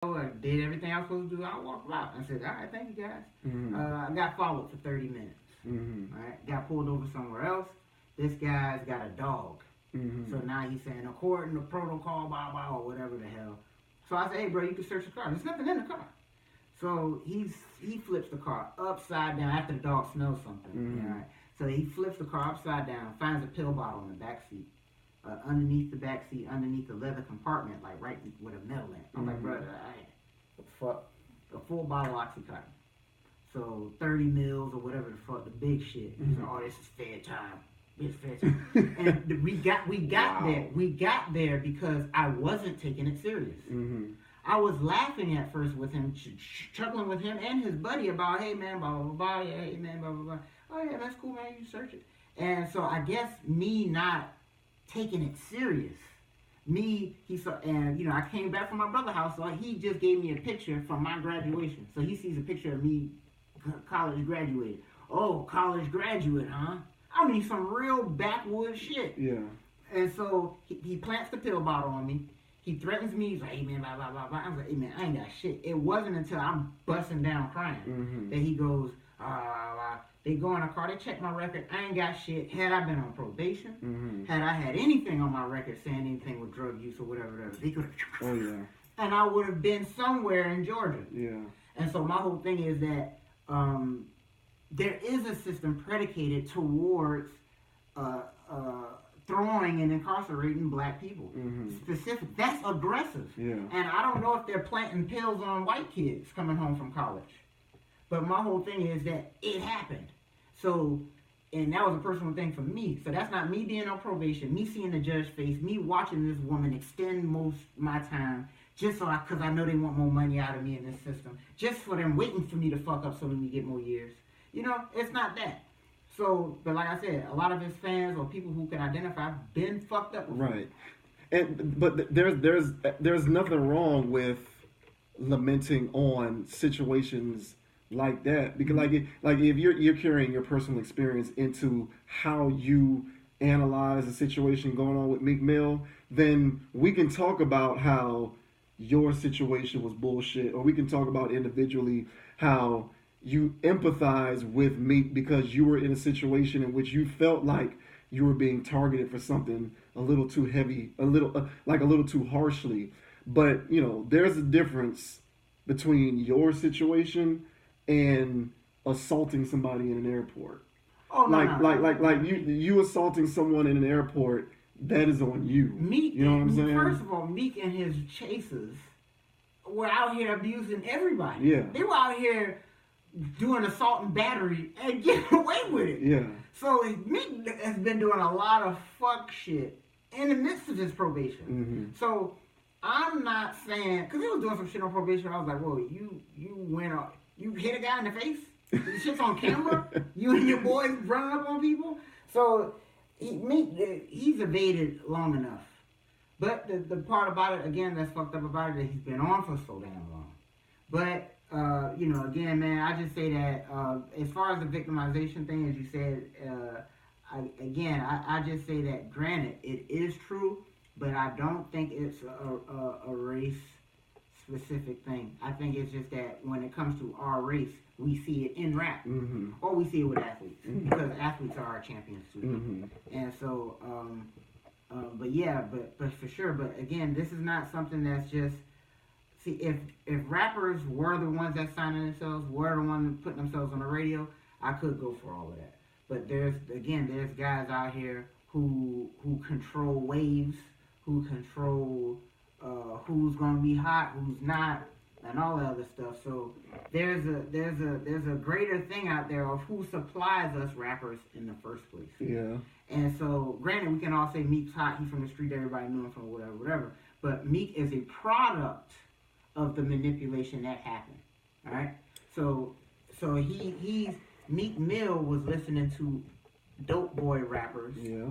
I did everything I was supposed to do. I walked out. I said, all right, thank you guys. I got followed for 30 minutes. All right, got pulled over somewhere else. This guy's got a dog. So now he's saying, according to protocol, blah, blah, or whatever the hell. So I said, hey, bro, you can search the car. There's nothing in the car. So he flips the car upside down after the dog smells something. All right. So he flips the car upside down, finds a pill bottle in the back seat. Underneath the back seat, underneath the leather compartment, like right with a metal lamp. I'm like, brother, what the fuck? A full bottle of Oxycontin. So 30 mils or whatever the fuck, the big shit. He's like, oh, this is fair time. It's fair time. And we got there. We got there because I wasn't taking it serious. I was laughing at first with him, chuckling with him and his buddy about, hey man, blah blah blah, yeah, hey man, blah blah blah. Oh yeah, that's cool, man. You search it. And so I guess me not taking it serious. He saw, and you know, I came back from my brother's house, so he just gave me a picture from my graduation. So he sees a picture of me, college graduated. Oh, college graduate, huh? I mean, some real backwoods shit. Yeah. And so he plants the pill bottle on me. He threatens me. He's like, hey man, blah blah blah blah. I was like, hey man, I ain't got shit. It wasn't until I'm busting down crying that he goes, they go in a car, they check my record. I ain't got shit. Had I been on probation, had I had anything on my record saying anything with drug use or whatever, they could have. Oh yeah. And I would have been somewhere in Georgia. Yeah. And so my whole thing is that there is a system predicated towards throwing and incarcerating black people. Specific. That's aggressive. Yeah. And I don't know if they're planting pills on white kids coming home from college. But my whole thing is that it happened. So, and that was a personal thing for me. So that's not me being on probation, me seeing the judge face, me watching this woman extend most my time just so because I know they want more money out of me in this system. Just for them waiting for me to fuck up so we get more years. You know, it's not that. So, but like I said, a lot of his fans or people who can identify been fucked up with right. But there's nothing wrong with lamenting on situations like that, because like if you're carrying your personal experience into how you analyze the situation going on with Meek Mill, then we can talk about how your situation was bullshit, or we can talk about individually how you empathize with Meek because you were in a situation in which you felt like you were being targeted for something a little too heavy, a little too harshly. But you know, there's a difference between your situation and assaulting somebody in an airport. Oh no! Like you assaulting someone in an airport, that is on you. Meek, you know what I'm saying? First of all, Meek and his chasers were out here abusing everybody. Yeah. They were out here doing assault and battery and getting away with it. Yeah. So Meek has been doing a lot of fuck shit in the midst of his probation. So I'm not saying, because he was doing some shit on probation, I was like, whoa, you went off. You hit a guy in the face? This shit's on camera? You and your boys running up on people? So, he's evaded long enough. But the part about it, again, that's fucked up about it, that he's been on for so damn long. But, you know, again, man, I just say that, as far as the victimization thing, as you said, I just say that, granted, it is true, but I don't think it's a race specific thing. I think it's just that when it comes to our race, we see it in rap, or we see it with athletes, because athletes are our champions too. And so, but yeah, but for sure. But again, this is not something that's just. See, if rappers were the ones that signing themselves, were the ones putting themselves on the radio, I could go for all of that. But there's guys out here who control waves, who control who's gonna be hot, who's not, and all that other stuff. So there's a greater thing out there of who supplies us rappers in the first place. Yeah. And so, granted, we can all say Meek's hot, he's from the street, everybody knew him from whatever. But Meek is a product of the manipulation that happened. All right. So he's Meek Mill was listening to dope boy rappers. Yeah.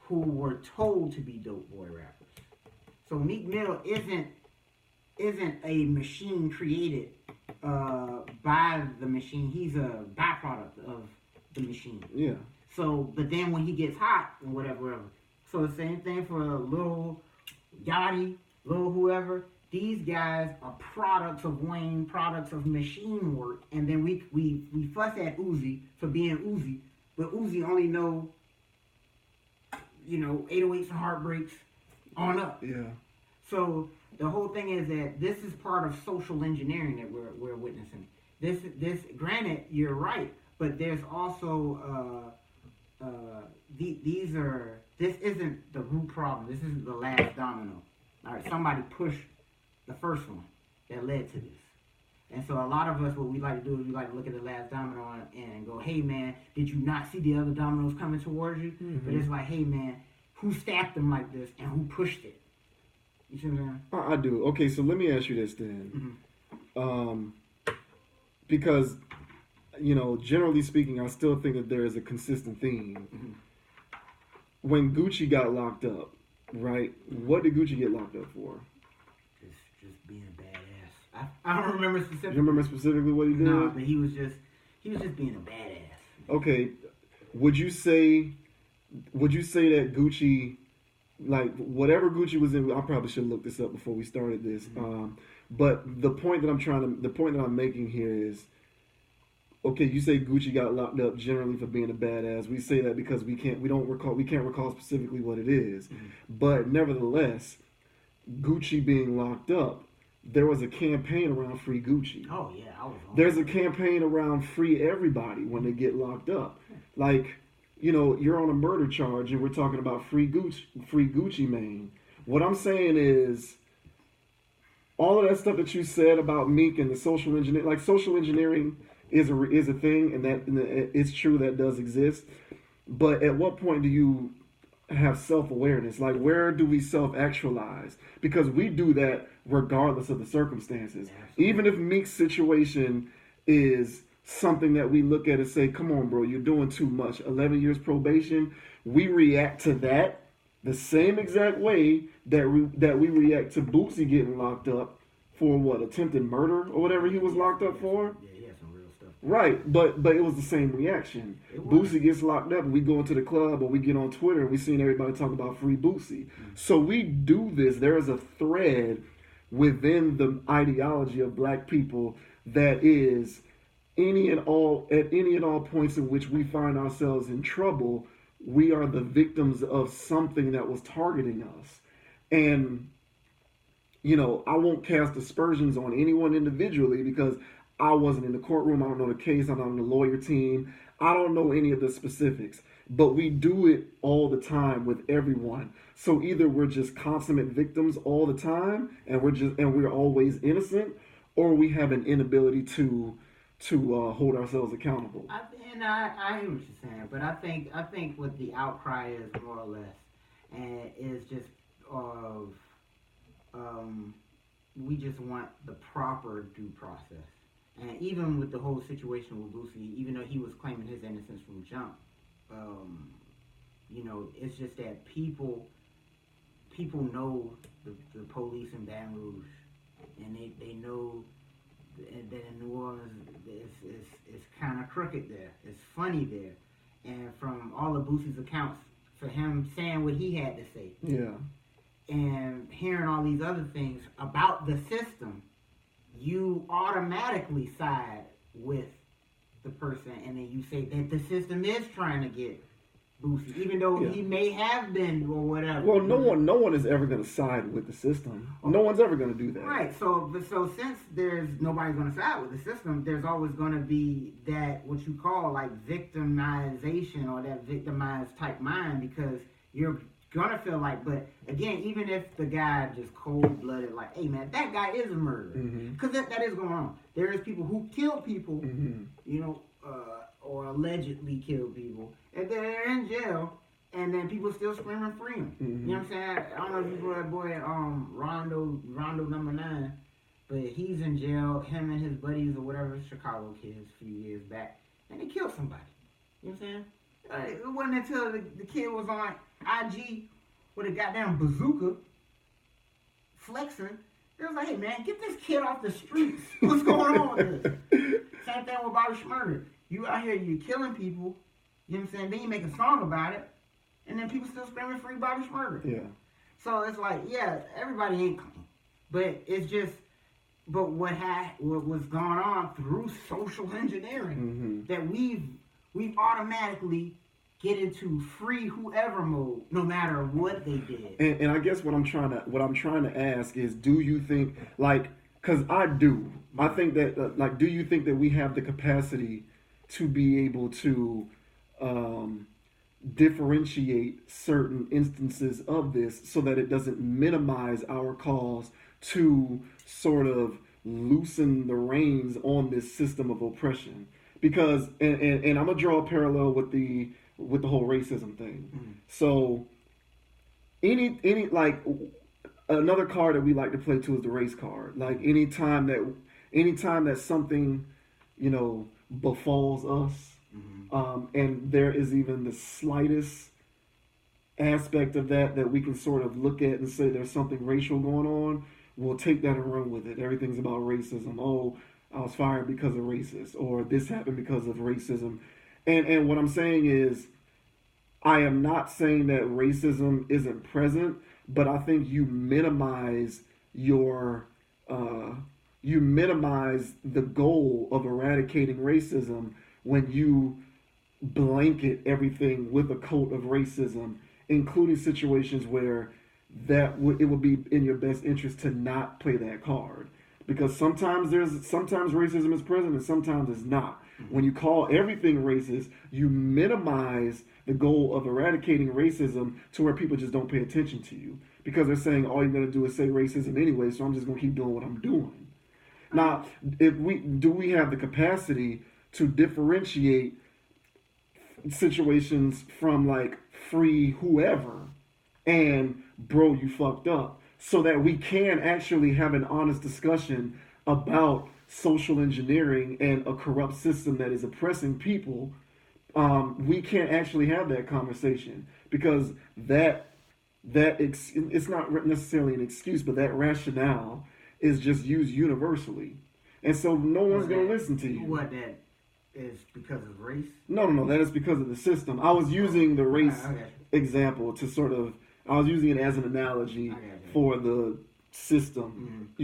Who were told to be dope boy rappers. So Meek Mill isn't a machine created by the machine. He's a byproduct of the machine. Yeah. So, but then when he gets hot and whatever. So the same thing for Lil Yachty, Lil whoever. these guys are products of Wayne, products of machine work, and then we fuss at Uzi for being Uzi, but Uzi only know, 808s and heartbreaks on up. Yeah. So the whole thing is that this is part of social engineering that we're witnessing. This granted, you're right, but there's also this isn't the root problem. This isn't the last domino. All right, somebody pushed the first one that led to this. And so a lot of us, what we like to do is we like to look at the last domino and go, hey man, did you not see the other dominoes coming towards you? Mm-hmm. But it's like, hey man, who stacked them like this and who pushed it? You see what I'm saying? I do. Okay, so let me ask you this then. Mm-hmm. Because, generally speaking, I still think that there is a consistent theme. Mm-hmm. When Gucci got locked up, right, what did Gucci get locked up for? Just being a badass. I don't remember specifically. You remember specifically what he did? No, but he was just being a badass. Okay, would you say that Gucci, like whatever Gucci was in, I probably should look this up before we started this. Mm-hmm. But the point that I'm making here is, okay, you say Gucci got locked up generally for being a badass. We say that because we can't recall specifically what it is. Mm-hmm. But nevertheless, Gucci being locked up, there was a campaign around Free Gucci. Oh yeah, there's a campaign around free everybody when they get locked up. Like, you're on a murder charge and we're talking about free Gucci Mane. What I'm saying is, all of that stuff that you said about Meek and the social engineering, like social engineering is a thing, and it's true that does exist. But at what point do you have self-awareness? Like, where do we self-actualize? Because we do that regardless of the circumstances. Absolutely. Even if Meek's situation is something that we look at and say, come on, bro, you're doing too much. 11 years probation. We react to that the same exact way that we react to Boosie getting locked up for attempted murder or whatever he was locked up for. Yeah, he had some real stuff. Right, but it was the same reaction. Boosie gets locked up and we go into the club or we get on Twitter and we seen everybody talk about free Boosie. Mm-hmm. So we do this. There is a thread within the ideology of black people that is at any and all points in which we find ourselves in trouble, we are the victims of something that was targeting us. And, I won't cast aspersions on anyone individually because I wasn't in the courtroom. I don't know the case. I'm not on the lawyer team. I don't know any of the specifics. But we do it all the time with everyone. So either we're just consummate victims all the time and we're always innocent, or we have an inability to hold ourselves accountable. I hear what you're saying, but I think what the outcry is more or less, and is just we just want the proper due process. And even with the whole situation with Boosie, even though he was claiming his innocence from jump, it's just that people know the police in Baton Rouge, and they know that in New Orleans it's kind of crooked there. It's funny there. And from all of Boosie's accounts, for him saying what he had to say. Yeah. And hearing all these other things about the system, you automatically side with the person, and then you say that the system is trying to get Boosie, even though he may have been or whatever. Well, no one is ever going to side with the system. No one's ever going to do that. Right. So since there's nobody's going to side with the system, there's always going to be that what you call like victimization or that victimized type mind, because you're gonna feel like, but again, even if the guy just cold-blooded, like, hey man, that guy is a murderer, because that is going on. There is people who kill people, or allegedly kill people, and they're in jail, and then people still screaming free him. You know what I'm saying? I don't know if you know that boy, Rondo number 9, but he's in jail. Him and his buddies or whatever, Chicago kids, a few years back, and they killed somebody. You know what I'm saying? It wasn't until the kid was on IG with a goddamn bazooka flexing. It was like, hey man, get this kid off the streets. What's going on with this? Same thing with Bobby Shmurda. You out here, you're killing people. You know what I'm saying? Then you make a song about it, and then people still screaming free Bobby Shmurda. Yeah. So it's like, yeah, everybody ain't clean. But it's just, but what was going on through social engineering that we've automatically get into free whoever mode no matter what they did. And I guess what I'm trying to ask is, do you think, like, because I think that like, do you think that we have the capacity to be able to differentiate certain instances of this so that it doesn't minimize our cause to sort of loosen the reins on this system of oppression? Because and I'm gonna draw a parallel with the whole racism thing. So any like, another card that we like to play too is the race card. Like anytime that something, befalls us, and there is even the slightest aspect of that we can sort of look at and say there's something racial going on, we'll take that and run with it. Everything's about racism. Oh, I was fired because of racist, or this happened because of racism. And what I'm saying is, I am not saying that racism isn't present, but I think you minimize the goal of eradicating racism when you blanket everything with a coat of racism, including situations where it would be in your best interest to not play that card. Because sometimes racism is present and sometimes it's not. When you call everything racist, you minimize the goal of eradicating racism to where people just don't pay attention to you. Because they're saying all you're going to do is say racism anyway, so I'm just going to keep doing what I'm doing. Now, do we have the capacity to differentiate situations from like free whoever and bro, you fucked up, so that we can actually have an honest discussion about social engineering and a corrupt system that is oppressing people? We can't actually have that conversation because it's not necessarily an excuse, but that rationale is just used universally, and so no one's going to listen to you. What, that is because of race? No, that is because of the system. I was using the race example to sort of, I was using it as an analogy for the system,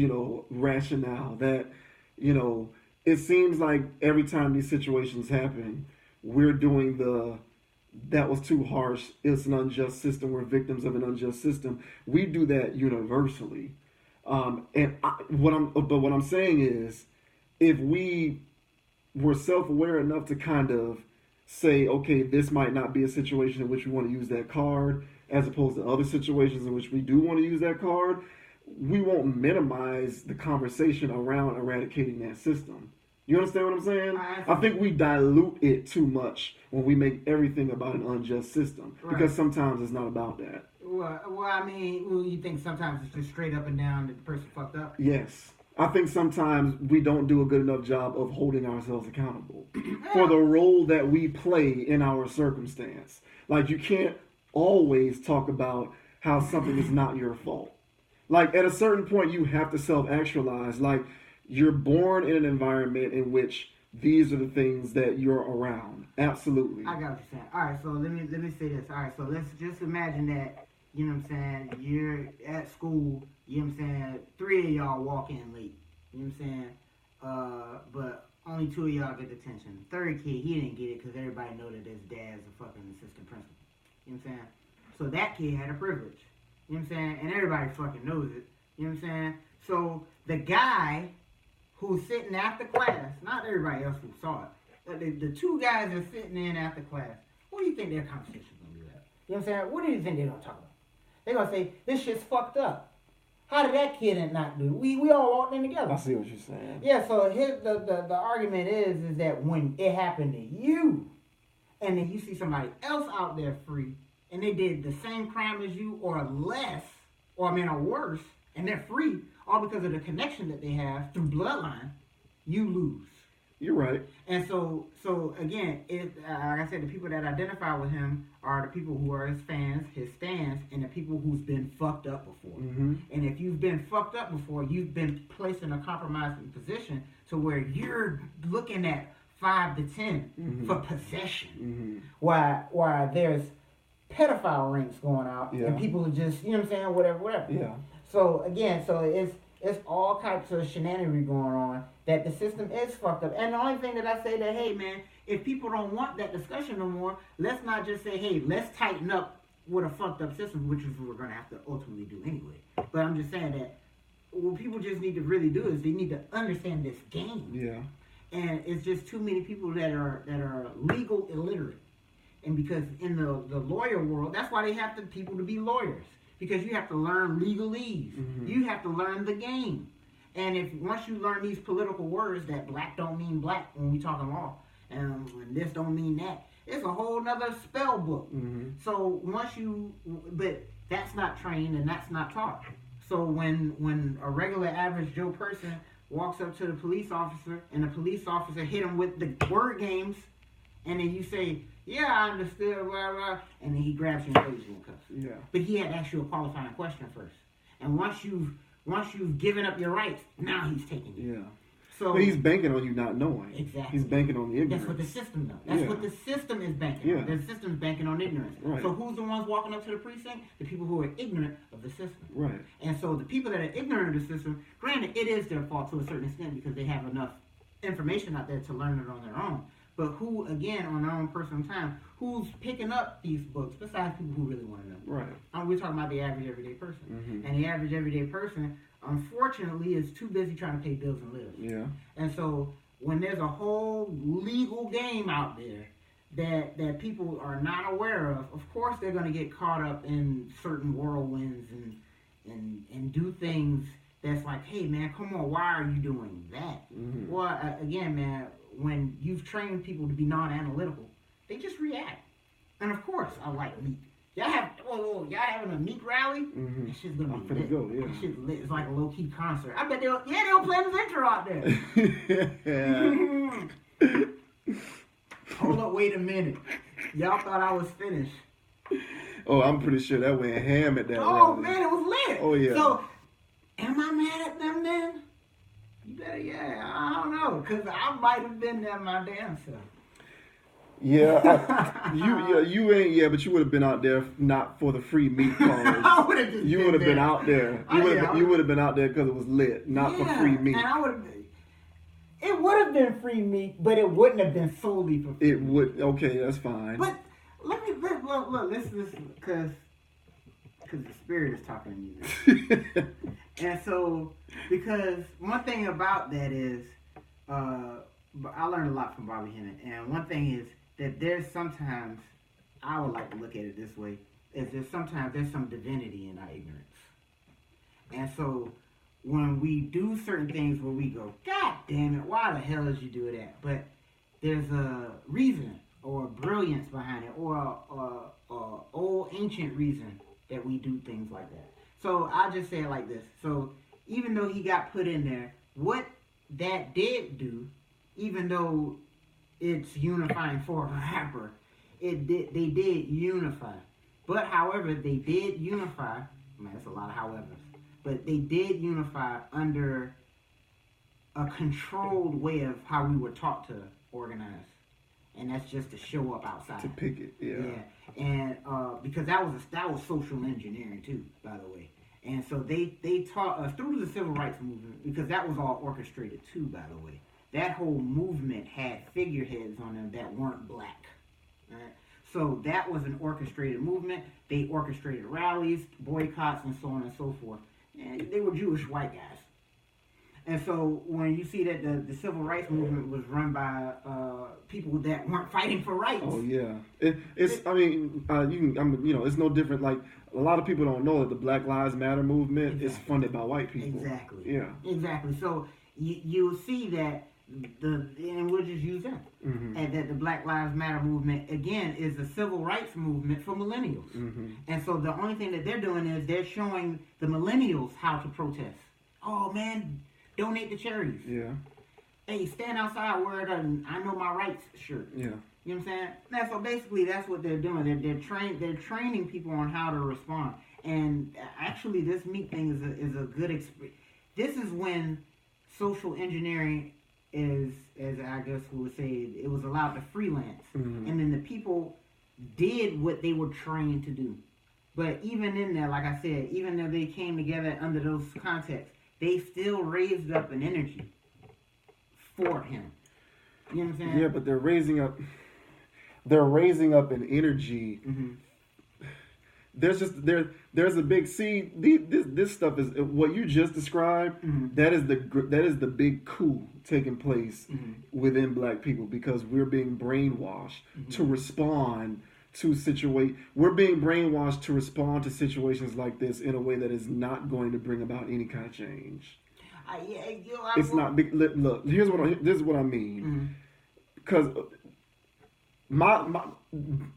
rationale that, it seems like every time these situations happen, we're doing that was too harsh, it's an unjust system, we're victims of an unjust system. We do that universally. What I'm saying is, if we were self-aware enough to kind of say, okay, this might not be a situation in which we want to use that card, as opposed to other situations in which we do want to use that card, we won't minimize the conversation around eradicating that system. You understand what I'm saying? I think we dilute it too much when we make everything about an unjust system. Right. Because sometimes it's not about that. Well, you think sometimes it's just straight up and down that the person fucked up? Yes. I think sometimes we don't do a good enough job of holding ourselves accountable for the role that we play in our circumstance. Like, you can't always talk about how something is not your fault. Like, at a certain point, you have to self-actualize. Like, you're born in an environment in which these are the things that you're around. Absolutely. I got what you're saying. All right, so let me say this. All right, so let's just imagine that, you know what I'm saying, you're at school, you know what I'm saying, 3 of y'all walk in late, you know what I'm saying, but only 2 of y'all get detention. The third kid, he didn't get it because everybody know that his dad's a fucking assistant principal. You know what I'm saying? So that kid had a privilege. You know what I'm saying? And everybody fucking knows it. You know what I'm saying? So the guy who's sitting after class, not everybody else who saw it, but the 2 guys are sitting in after class, what do you think their conversation's going to be like? You know what I'm saying? What do you think they're going to talk about? They're going to say, this shit's fucked up. How did that kid not do? We all walked in together. I see what you're saying. Yeah, so the argument is that when it happened to you, and then you see somebody else out there free, and they did the same crime as you or less, or worse, and they're free, all because of the connection that they have through bloodline, you lose. You're right. And so again, like I said, the people that identify with him are the people who are his fans, his stands, and the people who's been fucked up before. Mm-hmm. And if you've been fucked up before, you've been placed in a compromising position to where you're looking at 5 to 10 for possession. While there's pedophile rings going out and people are just, you know what I'm saying, whatever. Yeah. So again, It's all types of shenanigery going on that the system is fucked up. And the only thing that I say that, hey man, if people don't want that discussion no more, let's not just say, hey, let's tighten up with a fucked up system, which is what we're gonna have to ultimately do anyway. But I'm just saying that what people just need to really do is they need to understand this game. Yeah. And it's just too many people that are legal illiterate. And because in the lawyer world, that's why they have people to be lawyers. Because you have to learn legalese. Mm-hmm. You have to learn the game. And if once you learn these political words that black don't mean black when we talk law, and this don't mean that, it's a whole nother spell book. Mm-hmm. So but that's not trained and that's not taught. So when a regular average Joe person walks up to the police officer and the police officer hit him with the word games, and then you say, yeah, I understood, blah, blah, and then he grabs you and throws you in cuffs. Yeah. But he had to ask you a qualifying question first. And once you've given up your rights, now he's taking you. Yeah. So but he's banking on you not knowing. Exactly. He's banking on the ignorance. That's what the system does. That's what the system is banking on. The system's banking on ignorance. Right. So who's the ones walking up to the precinct? The people who are ignorant of the system. Right. And so the people that are ignorant of the system, granted, it is their fault to a certain extent because they have enough information out there to learn it on their own. But who, again, on their own personal time, who's picking up these books besides people who really want to know? Right. We're talking about the average everyday person. Mm-hmm. And the average everyday person, unfortunately, is too busy trying to pay bills and live. Yeah. And so when there's a whole legal game out there that people are not aware of course they're going to get caught up in certain whirlwinds and do things that's like, hey, man, come on, why are you doing that? Mm-hmm. Well, again, man, when you've trained people to be non-analytical, they just react. And of course, I like Meek. Y'all having a Meek rally? Mm-hmm. That shit's gonna be lit. Go, yeah. That shit's lit. It's like a low-key concert. I bet they'll play his intro out there. Hold up, wait a minute. Y'all thought I was finished. Oh, I'm pretty sure that went ham at that Oh, rally. man, it was lit. Oh, yeah. So, am I mad at them then? You better, I don't know, because I might have been there my damn self. Yeah, you ain't. But you would have been out there not for the free Meek cause. I would have just. You would have been out there. You would have been out there because it was lit, not for free Meek. And I would have. It would have been free Meek, but it wouldn't have been solely for free. It would. Okay, that's fine. But look, listen, because the spirit is talking to you. And so, because one thing about that is, I learned a lot from Bobby Hennett, and one thing is that there's sometimes, I would like to look at it this way, is there's some divinity in our ignorance. And so, when we do certain things where we go, God damn it, why the hell did you do that? But there's a reason or a brilliance behind it, or a old ancient reason that we do things like that. So I'll just say it like this. So even though he got put in there, what that did do, even though it's unifying for a rapper, they did unify. But however, they did unify, man, that's a lot of howevers, but they did unify under a controlled way of how we were taught to organize. And that's just to show up outside. To pick it, yeah. And because that was social engineering too, by the way. And so they taught us through the civil rights movement, because that was all orchestrated too, by the way. That whole movement had figureheads on them that weren't black. Right? So that was an orchestrated movement. They orchestrated rallies, boycotts, and so on and so forth. And they were Jewish white guys. And so when you see that the civil rights movement was run by people that weren't fighting for rights. Oh yeah, it's no different. Like, a lot of people don't know that the Black Lives Matter movement is funded by white people. Exactly. Yeah. Exactly. So you'll see that and we'll just use that. Mm-hmm. And that the Black Lives Matter movement, again, is a civil rights movement for millennials. Mm-hmm. And so the only thing that they're doing is they're showing the millennials how to protest. Oh man, donate to charities. Yeah. Hey, stand outside, wear the I know my rights shirt. Yeah. You know what I'm saying? Now, so basically that's what they're doing. They're training people on how to respond. And actually this Meek thing is a good experience. This is when social engineering is, as I guess we would say, it was allowed to freelance. Mm-hmm. And then the people did what they were trained to do. But even in there, like I said, even though they came together under those contexts, they still raised up an energy for him. You know what I'm saying? Yeah, but they're raising up an energy. Mm-hmm. There's a big this stuff is what you just described. Mm-hmm. That is the big coup taking place Mm-hmm. within Black people, because we're being brainwashed Mm-hmm. to respond to we're being brainwashed to respond to situations like this in a way that is not going to bring about any kind of change. It's not big. Look, this is what I mean. Because my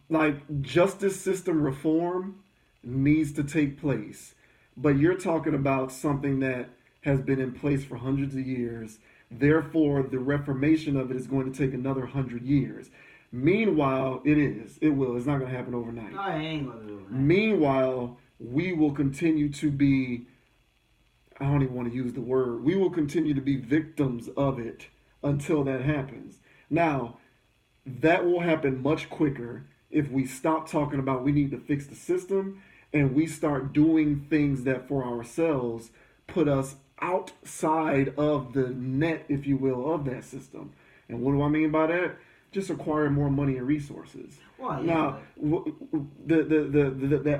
like justice system reform needs to take place, but you're talking about something that has been in place for hundreds of years. Therefore, the reformation of it is going to take another 100 years. Meanwhile, it's not going to happen overnight. No, it ain't going to do overnight. Meanwhile, we will continue to be, I don't even want to use the word, we will continue to be victims of it until that happens. Now, that will happen much quicker if we stop talking about we need to fix the system and we start doing things that for ourselves put us outside of the net, if you will, of that system. And what do I mean by that? Just acquire more money and resources. Well, yeah. Now,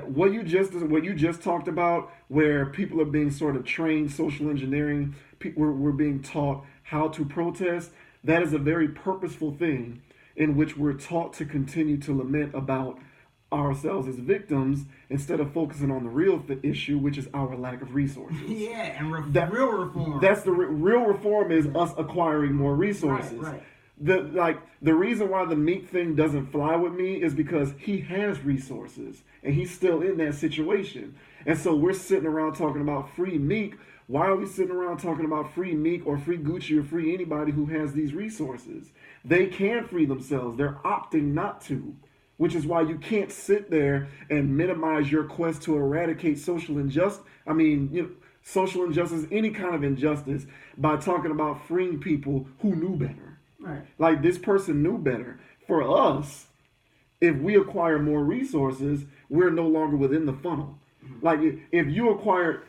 what you just talked about, where people are being sort of trained social engineering, we're being taught how to protest. That is a very purposeful thing, in which we're taught to continue to lament about ourselves as victims instead of focusing on the real issue, which is our lack of resources. Yeah, and real reform. That's real reform is us acquiring more resources. Right. The reason why the Meek thing doesn't fly with me is because he has resources and he's still in that situation. And so we're sitting around talking about free Meek. Why are we sitting around talking about free Meek or free Gucci or free anybody who has these resources? They can free themselves. They're opting not to, which is why you can't sit there and minimize your quest to eradicate social injustice. Social injustice, any kind of injustice, by talking about freeing people who knew better. Right. Like, this person knew better. For us, if we acquire more resources, we're no longer within the funnel. Mm-hmm. Like, if you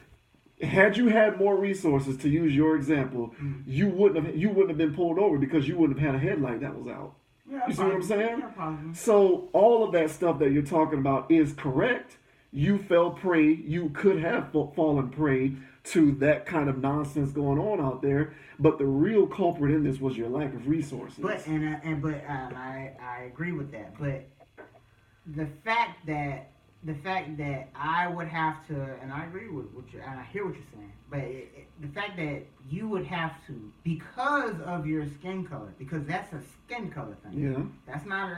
had you had more resources, to use your example, mm-hmm. you wouldn't have been pulled over because you wouldn't have had a headlight that was out. Yeah, you see what I'm saying? Yeah, so all of that stuff that you're talking about is correct. You fell prey. You could have fallen prey to that kind of nonsense going on out there. But the real culprit in this was your lack of resources. But I agree with that. But the fact that I would have to, and I agree with what you, and I hear what you're saying. But the fact that you would have to, because of your skin color, because that's a skin color thing. Yeah.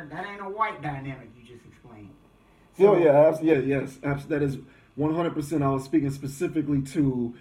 That ain't a white dynamic you just explained. So, yes, that is 100%. I was speaking specifically to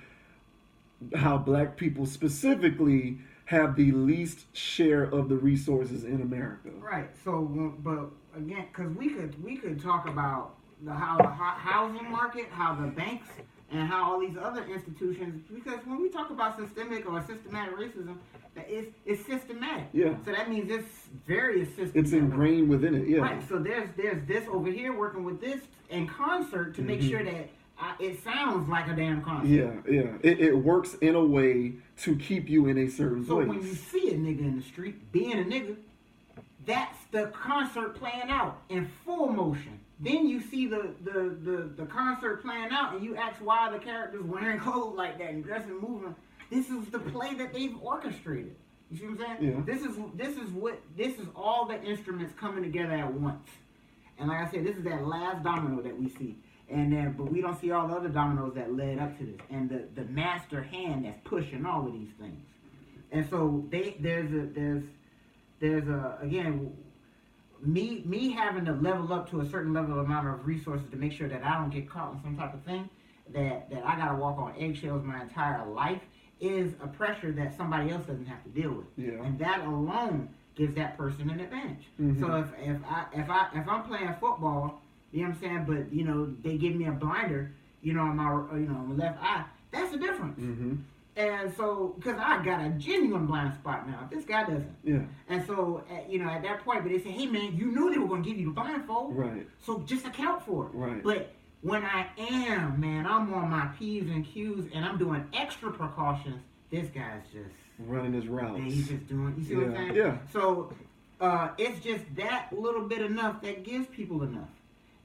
how Black people specifically have the least share of the resources in America. Right. So, but again, because we could talk about how the housing market, how the banks, and how all these other institutions. Because when we talk about systemic or systematic racism, it's systematic. Yeah. So that means it's various systems. It's ingrained within it. Yeah. Right. So there's this over here working with this in concert to make sure that it sounds like a damn concert. Yeah. It works in a way to keep you in a certain place. So when you see a nigga in the street being a nigga, that's the concert playing out in full motion. Then you see the concert playing out, and you ask why the character's wearing clothes like that and dressing and moving. This is the play that they've orchestrated. You see what I'm saying? Yeah. This is all the instruments coming together at once. And like I said, this is that last domino that we see. But we don't see all the other dominoes that led up to this, and the master hand that's pushing all of these things. And so there's again, me having to level up to a certain level amount of resources to make sure that I don't get caught in some type of thing that I gotta walk on eggshells my entire life is a pressure that somebody else doesn't have to deal with. Yeah. And that alone gives that person an advantage. Mm-hmm. So if I'm playing football, you know what I'm saying, but they give me a blinder, on my left eye, that's the difference. Mm-hmm. And so, because I got a genuine blind spot now, this guy doesn't. Yeah. And so, at that point, but they say, hey man, you knew they were going to give you the blindfold. Right. So just account for it. Right. But When I am, man, I'm on my P's and Q's and I'm doing extra precautions. This guy's just running his routes. And he's just doing. You see what I'm saying? Yeah. So it's just that little bit enough that gives people enough.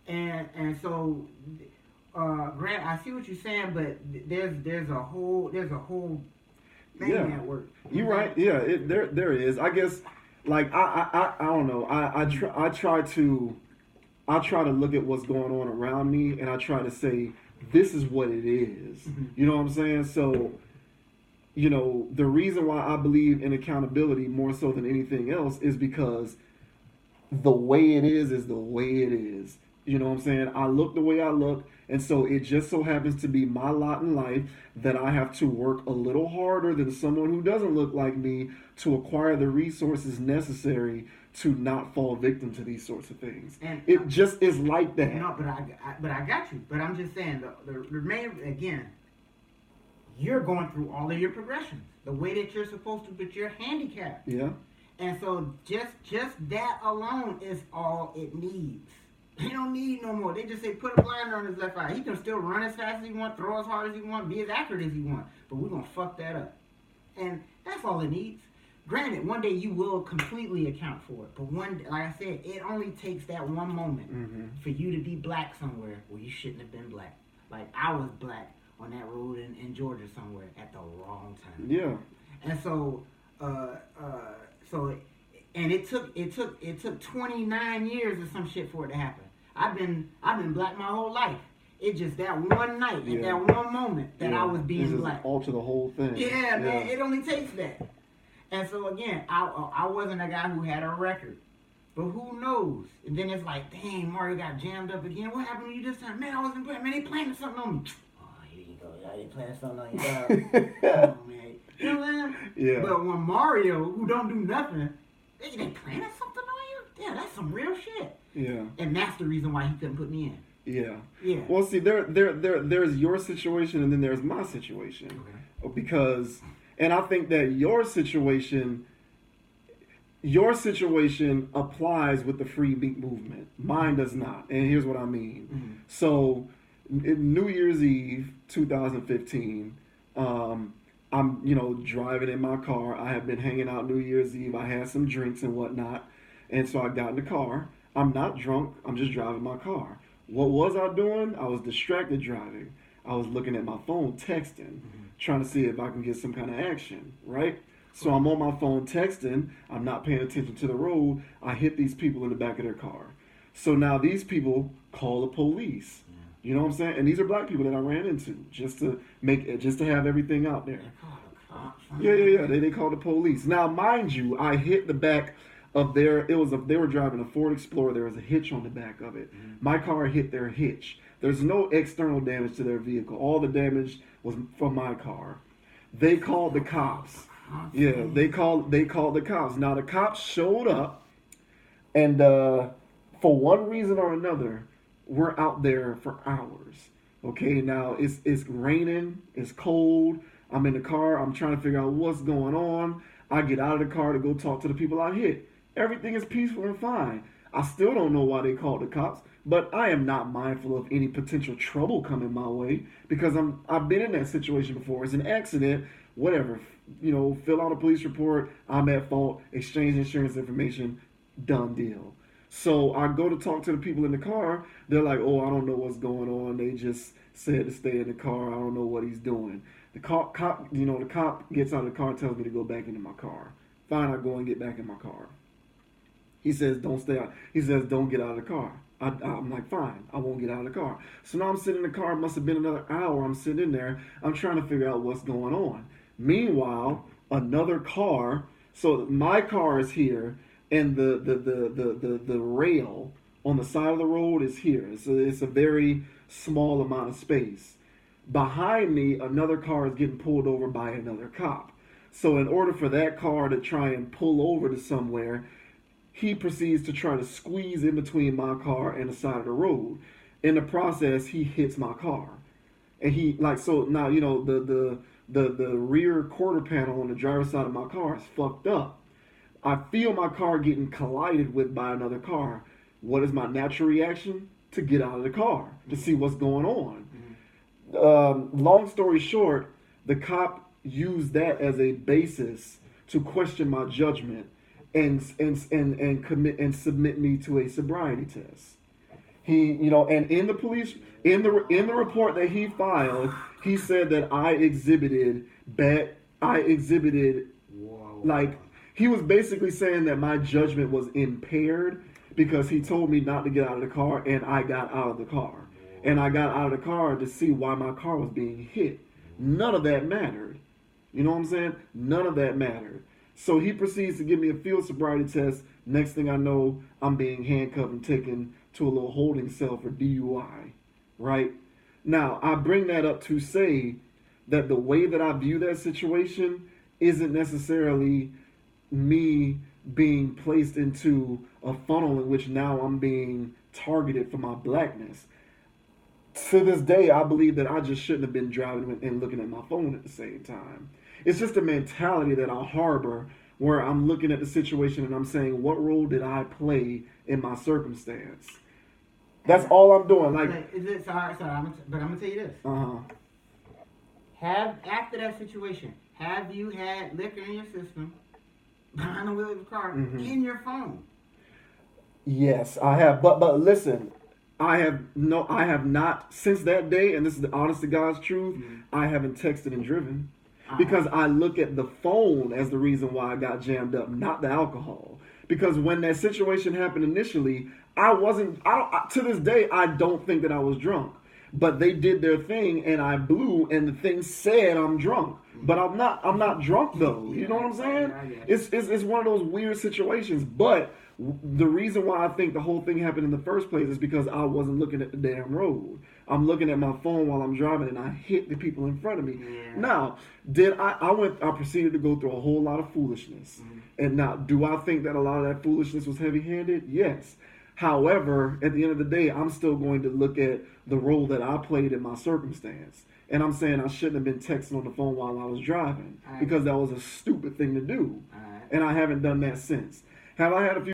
And so, Grant, I see what you're saying, but there's a whole thing at work. You're right. Yeah, there is. I guess, like I don't know. I try to look at what's going on around me, and I try to say this is what it is. Mm-hmm. You know what I'm saying? So, you know, the reason why I believe in accountability more so than anything else is because the way it is the way it is. You know what I'm saying? I look the way I look, and so it just so happens to be my lot in life that I have to work a little harder than someone who doesn't look like me to acquire the resources necessary to not fall victim to these sorts of things. And it just is like that. No, but I got you. But I'm just saying, the main, again, you're going through all of your progressions the way that you're supposed to, but you're handicapped. Yeah. And so just that alone is all it needs. He don't need no more. They just say put a blinder on his left eye. He can still run as fast as he wants, throw as hard as he wants, be as accurate as he wants. But we're going to fuck that up. And that's all it needs. Granted, one day you will completely account for it. But like I said, it only takes that one moment for you to be black somewhere where you shouldn't have been black. Like I was black on that road in Georgia somewhere at the wrong time. Yeah. And so, and it took 29 years or some shit for it to happen. I've been black my whole life. It's just that one night and that one moment that I was being black. Alter the whole thing. Yeah, man. It only takes that. And so again, I wasn't a guy who had a record, but who knows? And then it's like, dang, Mario got jammed up again. What happened to you this time? Man, I wasn't playing. Man, they planted something on me. Oh, here you go. They planted something on you. Oh, man. You know what I'm saying? Yeah. But when Mario, who don't do nothing, they planted something on you? Yeah, that's some real shit. Yeah. And that's the reason why he couldn't put me in. Yeah. Yeah. Well, see, there's your situation and then there's my situation. Okay. Because, and I think that your situation applies with the free Meek movement. Mine does not. And here's what I mean. Mm-hmm. So, New Year's Eve, 2015, I'm, driving in my car. I have been hanging out New Year's Eve. I had some drinks and whatnot. And so I got in the car. I'm not drunk. I'm just driving my car. What was I doing? I was distracted driving. I was looking at my phone, texting, trying to see if I can get some kind of action, right? So I'm on my phone texting. I'm not paying attention to the road. I hit these people in the back of their car. So now these people call the police. You know what I'm saying? And these are black people that I ran into just to have everything out there. Yeah. They called the police. Now, mind you, I hit the back of they were driving a Ford Explorer. There was a hitch on the back of it. My car hit their hitch. There's no external damage to their vehicle. All the damage was from my car. They called the cops. Yeah, they called the cops. Now the cops showed up, and for one reason or another, we're out there for hours. Okay, now it's raining, it's cold. I'm in the car. I'm trying to figure out what's going on. I get out of the car to go talk to the people I hit. Everything is peaceful and fine. I still don't know why they called the cops, but I am not mindful of any potential trouble coming my way because I've been in that situation before. It's an accident, whatever. Fill out a police report. I'm at fault. Exchange insurance information. Done deal. So I go to talk to the people in the car. They're like, "Oh, I don't know what's going on. They just said to stay in the car. I don't know what he's doing." The cop gets out of the car and tells me to go back into my car. Fine, I go and get back in my car. He says, "Don't stay out." He says, "Don't get out of the car." I'm like, "Fine, I won't get out of the car." So now I'm sitting in the car. It must have been another hour. I'm sitting in there. I'm trying to figure out what's going on. Meanwhile, another car. So my car is here, and the rail on the side of the road is here. So it's a very small amount of space. Behind me, another car is getting pulled over by another cop. So in order for that car to try and pull over to somewhere, he proceeds to try to squeeze in between my car and the side of the road. In the process, he hits my car. And now, the rear quarter panel on the driver's side of my car is fucked up. I feel my car getting collided with by another car. What is my natural reaction? to get out of the car to see what's going on. Long story short, the cop used that as a basis to question my judgment and submit me to a sobriety test. He, and in the report that he filed, he said that I exhibited like, he was basically saying that my judgment was impaired because he told me not to get out of the car, and I got out of the car. And I got out of the car to see why my car was being hit. None of that mattered. You know what I'm saying? None of that mattered. So he proceeds to give me a field sobriety test. Next thing I know, I'm being handcuffed and taken to a little holding cell for DUI. Right? Now, I bring that up to say that the way that I view that situation isn't necessarily me being placed into a funnel in which now I'm being targeted for my blackness. To this day, I believe that I just shouldn't have been driving and looking at my phone at the same time. It's just a mentality that I harbor where I'm looking at the situation and I'm saying, what role did I play in my circumstance? That's all I'm doing. Like, is it sorry? But I'm gonna tell you this. After that situation, have you had liquor in your system behind the wheel of the car in your phone? Yes, I have. But listen, I have not since that day, and this is the honest to God's truth. I haven't texted and driven because I look at the phone as the reason why I got jammed up, not the alcohol. Because when that situation happened initially, to this day, I don't think that I was drunk. But they did their thing, and I blew, and the thing said I'm drunk. But I'm not drunk though. You know what I'm saying? It's one of those weird situations. But the reason why I think the whole thing happened in the first place is because I wasn't looking at the damn road. I'm looking at my phone while I'm driving, and I hit the people in front of me. Yeah. Now, I proceeded to go through a whole lot of foolishness. And now, do I think that a lot of that foolishness was heavy-handed? Yes. However, at the end of the day, I'm still going to look at the role that I played in my circumstance. And I'm saying I shouldn't have been texting on the phone while I was driving because that was a stupid thing to do. And I haven't done that since. Have I had a few